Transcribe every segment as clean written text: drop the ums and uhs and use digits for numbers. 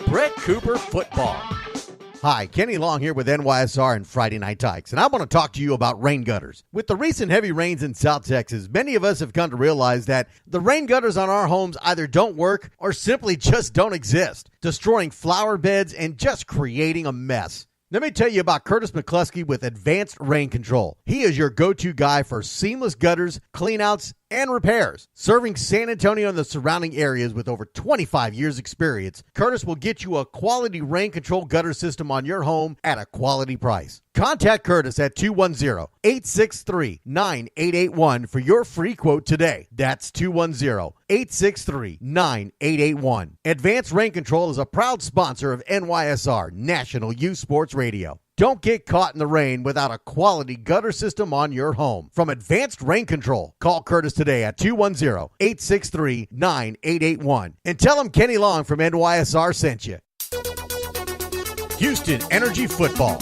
Brett Cooper Football. Hi, Kenny Long here with NYSR and Friday Night Tykes, and I want to talk to you about rain gutters. With the recent heavy rains in South Texas, many of us have come to realize that the rain gutters on our homes either don't work or simply just don't exist, destroying flower beds and just creating a mess. Let me tell you about Curtis McCluskey with Advanced Rain Control. He is your go-to guy for seamless gutters, cleanouts, and repairs. Serving San Antonio and the surrounding areas with over 25 years experience, Curtis will get you a quality rain control gutter system on your home at a quality price. Contact Curtis at 210-863-9881 for your free quote today. That's 210-863-9881. Advanced Rain Control is a proud sponsor of NYSR, National Youth Sports Radio. Don't get caught in the rain without a quality gutter system on your home. From Advanced Rain Control, call Curtis today at 210-863-9881 and tell him Kenny Long from NYSR sent you. Houston Energy Football,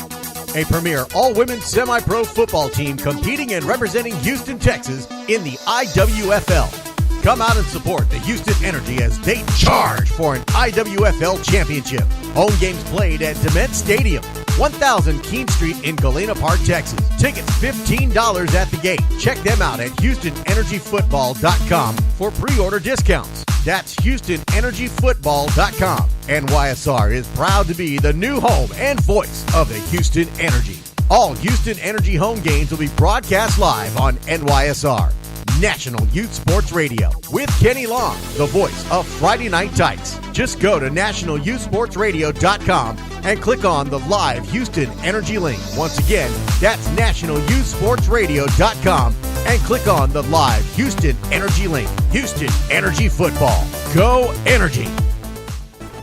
a premier all-women semi-pro football team competing and representing Houston, Texas in the IWFL. Come out and support the Houston Energy as they charge for an IWFL championship. Home games played at Dement Stadium, 1000 Keene Street in Galena Park, Texas. Tickets $15 at the gate. Check them out at HoustonEnergyFootball.com for pre-order discounts. That's HoustonEnergyFootball.com. NYSR is proud to be the new home and voice of the Houston Energy. All Houston Energy home games will be broadcast live on NYSR, National Youth Sports Radio, with Kenny Long, the voice of Friday Night Tykes. Just go to nationalyouthsportsradio.com and click on the live Houston Energy link. Once again, that's nationalyouthsportsradio.com and click on the live Houston Energy link. Houston Energy Football. Go Energy!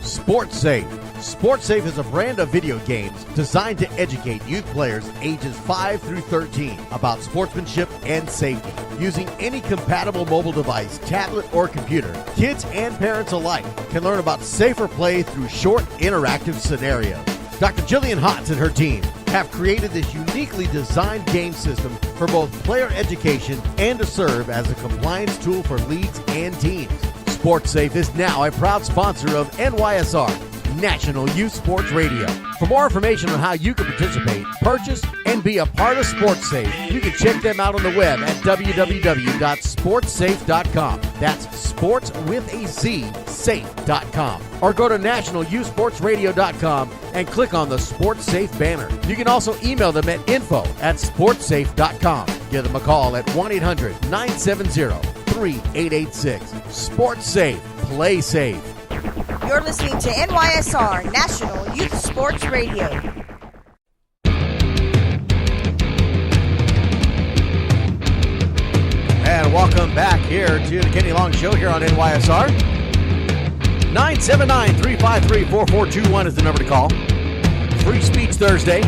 Sports Safe. Sports Safe is a brand of video games designed to educate youth players ages 5 through 13 about sportsmanship and safety. Using any compatible mobile device, tablet, or computer, kids and parents alike can learn about safer play through short, interactive scenarios. Dr. Jillian Hotz and her team have created this uniquely designed game system for both player education and to serve as a compliance tool for leagues and teams. Sports Safe is now a proud sponsor of NYSR, National Youth Sports Radio. For more information on how you can participate, purchase, and be a part of Sports Safe, you can check them out on the web at www.sportsafe.com. That's sports with a Z, safe.com. Or go to nationalyouthsportsradio.com and click on the Sports Safe banner. You can also email them at info@sportsafe.com. Give them a call at 1-800-970-3886. Sports Safe. Play safe. You're listening to NYSR, National Youth Sports Radio. And welcome back here to the Kenny Long Show here on NYSR. 979-353-4421 is the number to call. Free Speech Thursday.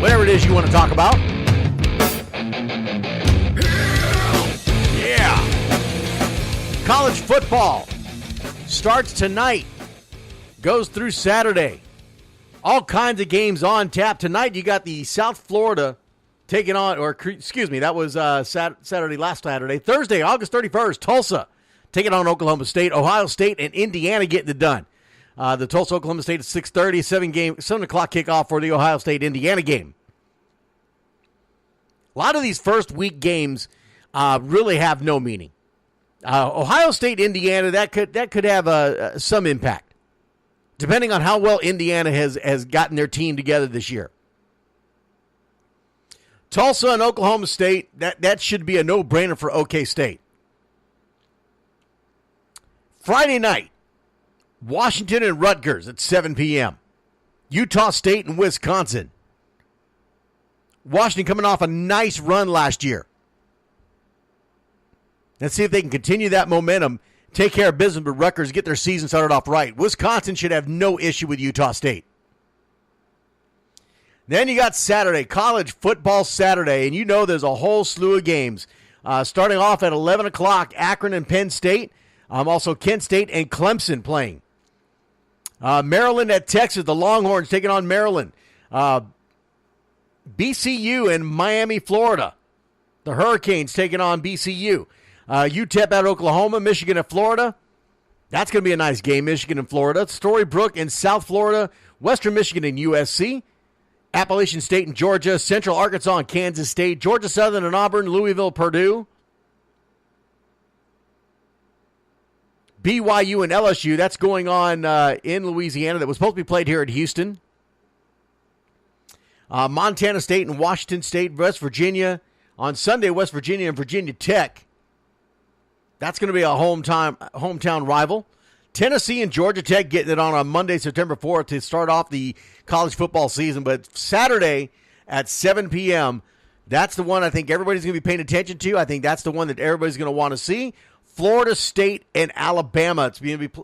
Whatever it is you want to talk about. Yeah. College football starts tonight, goes through Saturday. All kinds of games on tap. Tonight you got the South Florida taking on, or excuse me, that was last Saturday. Thursday, August 31st, Tulsa taking on Oklahoma State. Ohio State and Indiana getting it done. The Tulsa-Oklahoma State at 6:30, 7 o'clock kickoff for the Ohio State-Indiana game. A lot of these first week games really have no meaning. Ohio State, Indiana, that could have some impact, depending on how well Indiana has gotten their team together this year. Tulsa and Oklahoma State, that should be a no-brainer for OK State. Friday night, Washington and Rutgers at 7 p.m. Utah State and Wisconsin. Washington coming off a nice run last year. Let's see if they can continue that momentum, take care of business with Rutgers, get their season started off right. Wisconsin should have no issue with Utah State. Then you got Saturday, college football Saturday, and you know there's a whole slew of games. Starting off at 11 o'clock, Akron and Penn State. Also Kent State and Clemson playing. Maryland at Texas, the Longhorns taking on Maryland. BCU and Miami, Florida. The Hurricanes taking on BCU. UTEP at Oklahoma, Michigan at Florida. That's going to be a nice game. Michigan and Florida. Storybrooke in South Florida. Western Michigan and USC. Appalachian State and Georgia. Central Arkansas and Kansas State. Georgia Southern and Auburn. Louisville, Purdue. BYU and LSU. That's going on in Louisiana. That was supposed to be played here at Houston. Montana State and Washington State. West Virginia. On Sunday, West Virginia and Virginia Tech. That's going to be a hometown rival. Tennessee and Georgia Tech getting it on Monday, September 4th to start off the college football season. But Saturday at 7 p.m., that's the one I think everybody's going to be paying attention to. I think that's the one that everybody's going to want to see. Florida State and Alabama.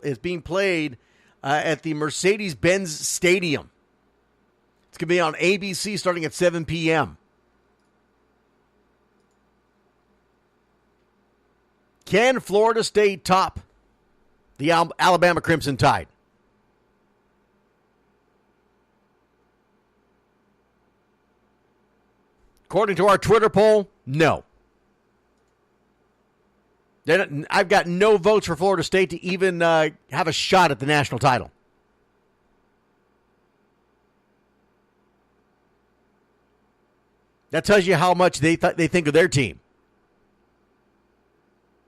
It's being played at the Mercedes-Benz Stadium. It's going to be on ABC starting at 7 p.m. Can Florida State top the Alabama Crimson Tide? According to our Twitter poll, no. I've got no votes for Florida State to even have a shot at the national title. That tells you how much they think of their team.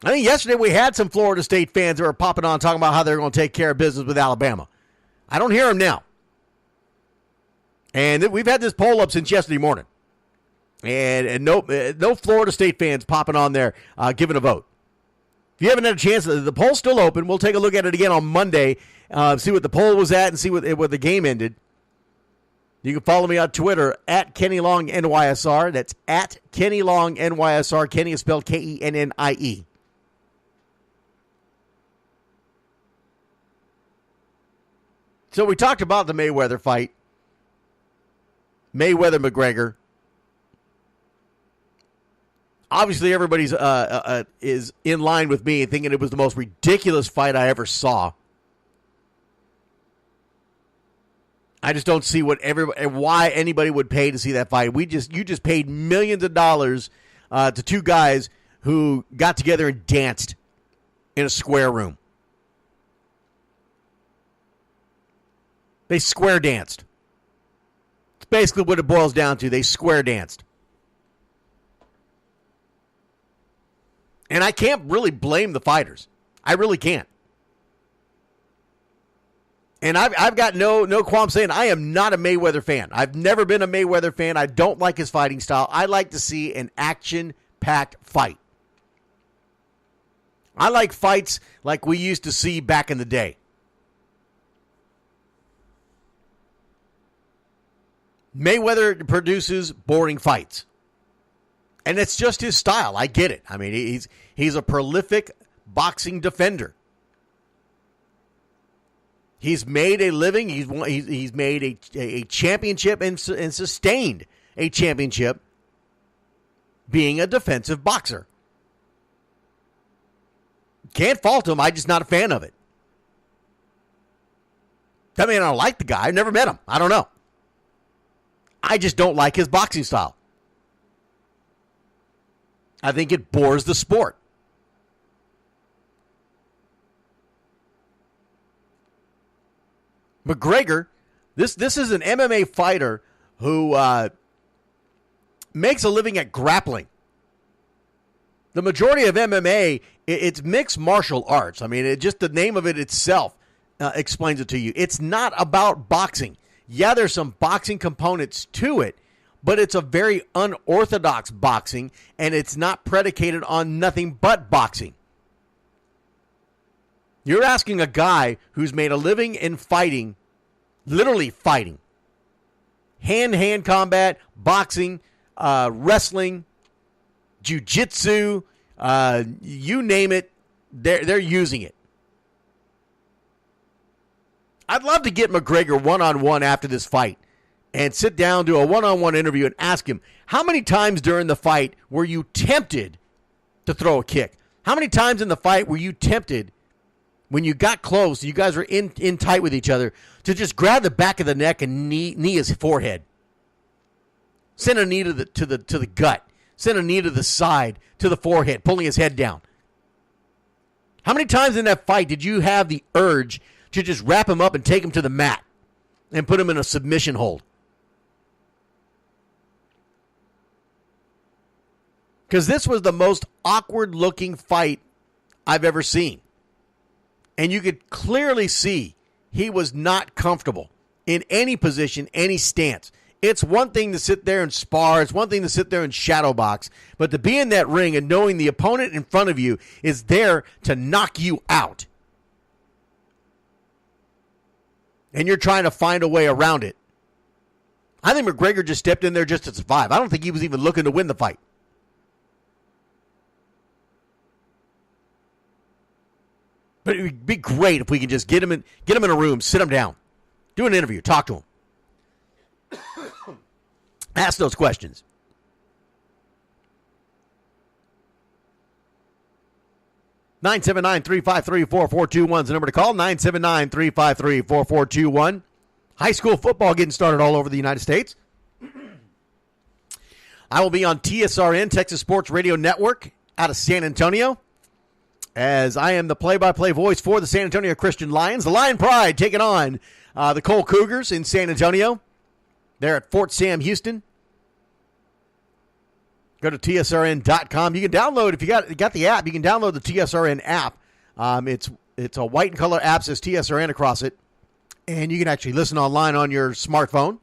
I think yesterday we had some Florida State fans that were popping on talking about how they're going to take care of business with Alabama. I don't hear them now. And we've had this poll up since yesterday morning. And no Florida State fans popping on there giving a vote. If you haven't had a chance, the poll's still open. We'll take a look at it again on Monday, see what the poll was at and see what the game ended. You can follow me on Twitter at Kennie Long NYSR. That's at Kennie Long NYSR. Kenny is spelled Kennie. So we talked about the Mayweather fight. Mayweather-McGregor. Obviously, everybody's is in line with me thinking it was the most ridiculous fight I ever saw. I just don't see why anybody would pay to see that fight. You just paid millions of dollars to two guys who got together and danced in a square room. They square danced. It's basically what it boils down to. They square danced. And I can't really blame the fighters. I really can't. And I've got no qualm saying I am not a Mayweather fan. I've never been a Mayweather fan. I don't like his fighting style. I like to see an action-packed fight. I like fights like we used to see back in the day. Mayweather produces boring fights. And it's just his style. I get it. I mean, he's a prolific boxing defender. He's made a living. He's made a championship and sustained a championship being a defensive boxer. Can't fault him. I'm just not a fan of it. I mean, I don't like the guy. I've never met him. I don't know. I just don't like his boxing style. I think it bores the sport. McGregor, this is an MMA fighter who makes a living at grappling. The majority of MMA, it's mixed martial arts. I mean, just the name of it itself explains it to you. It's not about boxing. Yeah, there's some boxing components to it, but it's a very unorthodox boxing, and it's not predicated on nothing but boxing. You're asking a guy who's made a living in fighting, literally fighting, hand-to-hand combat, boxing, wrestling, jiu-jitsu, you name it, they're using it. I'd love to get McGregor one-on-one after this fight and sit down, do a one-on-one interview and ask him, how many times during the fight were you tempted to throw a kick? How many times in the fight were you tempted when you got close, you guys were in tight with each other, to just grab the back of the neck and knee his forehead? Send a knee to the gut. Send a knee to the side, to the forehead, pulling his head down. How many times in that fight did you have the urge to just wrap him up and take him to the mat and put him in a submission hold? Because this was the most awkward-looking fight I've ever seen. And you could clearly see he was not comfortable in any position, any stance. It's one thing to sit there and spar. It's one thing to sit there and shadow box. But to be in that ring and knowing the opponent in front of you is there to knock you out. And you're trying to find a way around it. I think McGregor just stepped in there just to survive. I don't think he was even looking to win the fight. But it would be great if we could just get him in a room, sit him down, do an interview, talk to him. Ask those questions. Nine 979-353-4421 is the number to call. 979-353-4421. High school football getting started all over the United States. I will be on TSRN, Texas Sports Radio Network, out of San Antonio, as I am the play-by-play voice for the San Antonio Christian Lions. The Lion Pride taking on the Cole Cougars in San Antonio. They're at Fort Sam Houston. Go to TSRN.com. You can download, if you got the app, you can download the TSRN app. It's a white and color app, says TSRN across it. And you can actually listen online on your smartphone.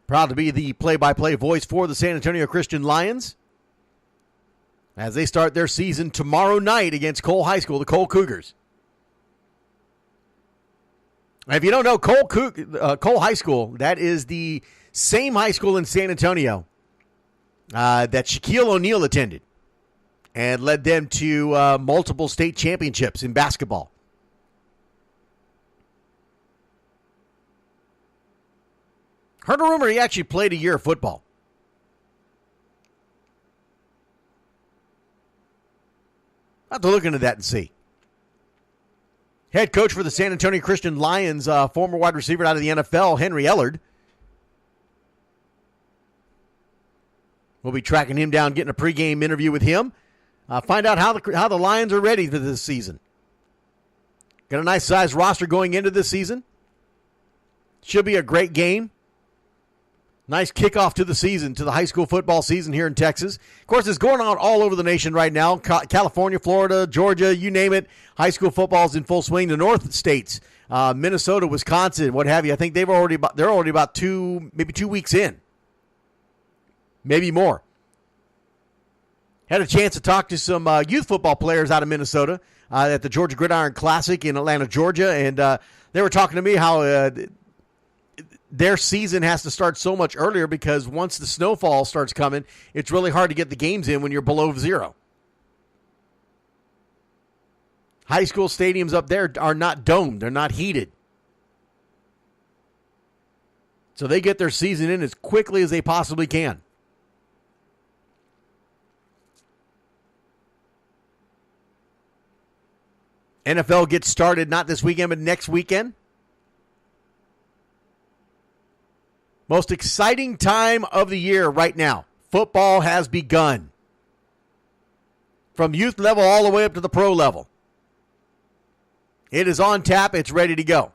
Proud to be the play-by-play voice for the San Antonio Christian Lions as they start their season tomorrow night against Cole High School, the Cole Cougars. If you don't know, Cole High School, that is the same high school in San Antonio that Shaquille O'Neal attended and led them to multiple state championships in basketball. Heard a rumor he actually played a year of football. I'll have to look into that and see. Head coach for the San Antonio Christian Lions, former wide receiver out of the NFL, Henry Ellard. We'll be tracking him down, getting a pregame interview with him. Find out how the Lions are ready for this season. Got a nice size roster going into this season. Should be a great game. Nice kickoff to the season, to the high school football season here in Texas. Of course, it's going on all over the nation right now. California, Florida, Georgia, you name it. High school football is in full swing. The North states, Minnesota, Wisconsin, what have you. I think they're already about 2 weeks in, maybe more. Had a chance to talk to some youth football players out of Minnesota at the Georgia Gridiron Classic in Atlanta, Georgia, and they were talking to me how their season has to start so much earlier because once the snowfall starts coming, it's really hard to get the games in when you're below zero. High school stadiums up there are not domed. They're not heated. So they get their season in as quickly as they possibly can. NFL gets started not this weekend, but next weekend. Most exciting time of the year right now. Football has begun. From youth level all the way up to the pro level. It is on tap. It's ready to go.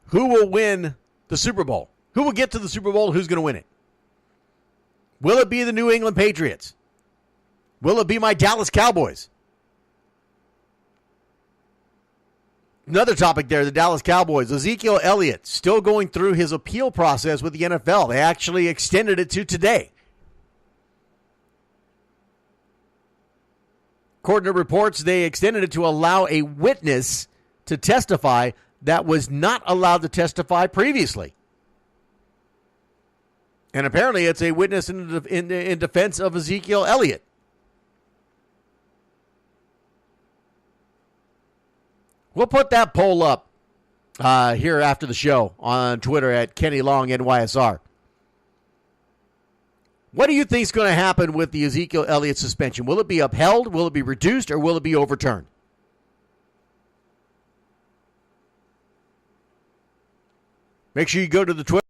Who will win the Super Bowl? Who will get to the Super Bowl? Who's going to win it? Will it be the New England Patriots? Will it be my Dallas Cowboys? Another topic there, the Dallas Cowboys. Ezekiel Elliott still going through his appeal process with the NFL. They actually extended it to today. According to reports, they extended it to allow a witness to testify that was not allowed to testify previously. And apparently it's a witness in defense of Ezekiel Elliott. We'll put that poll up here after the show on Twitter at Kennie Long NYSR. What do you think is going to happen with the Ezekiel Elliott suspension? Will it be upheld? Will it be reduced? Or will it be overturned? Make sure you go to the Twitter.